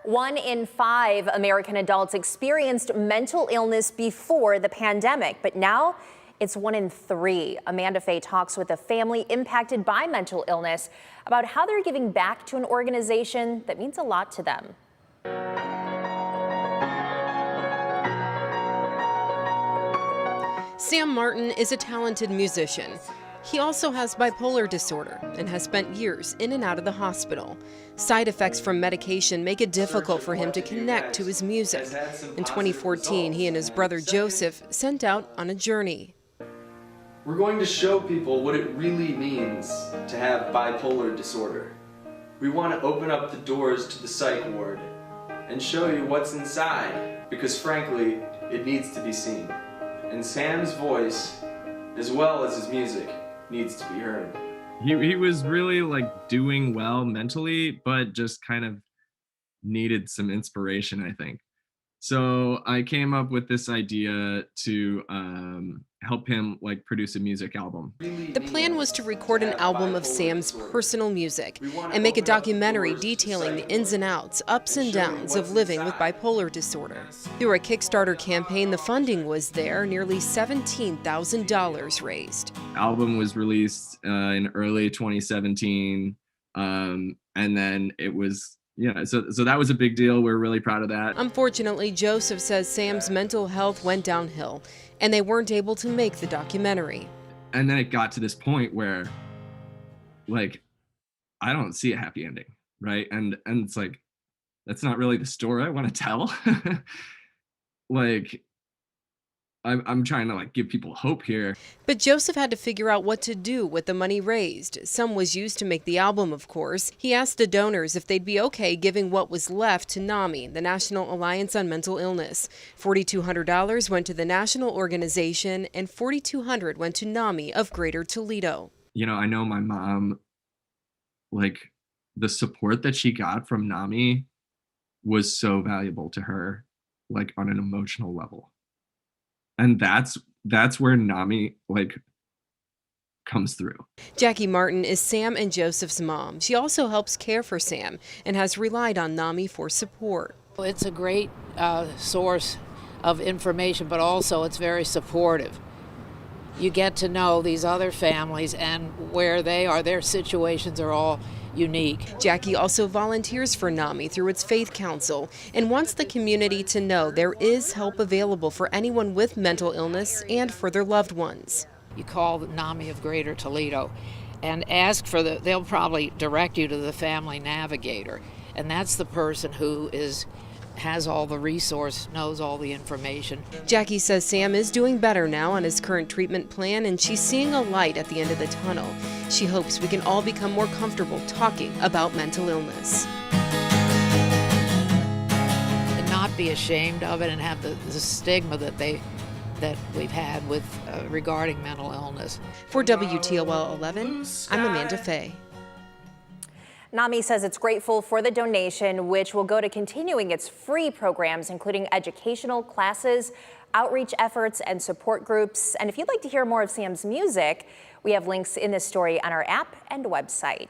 1 in 5 American adults experienced mental illness before the pandemic, but now it's 1 in 3. Amanda Fay talks with a family impacted by mental illness about how they're giving back to an organization that means a lot to them. Sam Martin is a talented musician. He also has bipolar disorder and has spent years in and out of the hospital. Side effects from medication make it difficult for him to connect to his music. In 2014, he and his brother Joseph sent out on a journey. We're going to show people what it really means to have bipolar disorder. We want to open up the doors to the psych ward and show you what's inside, because frankly, it needs to be seen. And Sam's voice, as well as his music, needs to be heard. He was really like doing well mentally, but just kind of needed some inspiration, I think. So I came up with this idea to help him like produce a music album. The plan was to record an album of Sam's personal music and make a documentary detailing the ins and outs, ups and downs of living with bipolar disorder. Through a Kickstarter campaign, the funding was there, nearly $17,000 raised. The album was released in early 2017, and then it was so that was a big deal. We're really proud of that. Unfortunately, Joseph says Sam's mental health went downhill, and they weren't able to make the documentary. And then it got to this point where, like, I don't see a happy ending, right? And it's like, that's not really the story I want to tell. Like, I'm trying to like give people hope here. But Joseph had to figure out what to do with the money raised. Some was used to make the album, of course. He asked the donors if they'd be okay giving what was left to NAMI, the National Alliance on Mental Illness. $4,200 went to the national organization and $4,200 went to NAMI of Greater Toledo. You know, I know my mom, like the support that she got from NAMI was so valuable to her, like on an emotional level. And that's where NAMI like comes through. Jackie Martin is Sam and Joseph's mom. She also helps care for Sam and has relied on NAMI for support. It's a great source of information, but also it's very supportive. You get to know these other families and where they are. Their situations are all unique. Jackie also volunteers for NAMI through its Faith Council and wants the community to know there is help available for anyone with mental illness and for their loved ones. You call the NAMI of Greater Toledo and ask for they'll probably direct you to the family navigator, and that's the person who has all the resource, knows all the information. Jackie says Sam is doing better now on his current treatment plan, and she's seeing a light at the end of the tunnel. She hopes we can all become more comfortable talking about mental illness. And not be ashamed of it and have the stigma that we've had with regarding mental illness. For WTOL 11, I'm Amanda Fay. NAMI says it's grateful for the donation, which will go to continuing its free programs, including educational classes, outreach efforts, and support groups. And if you'd like to hear more of Sam's music, we have links in this story on our app and website.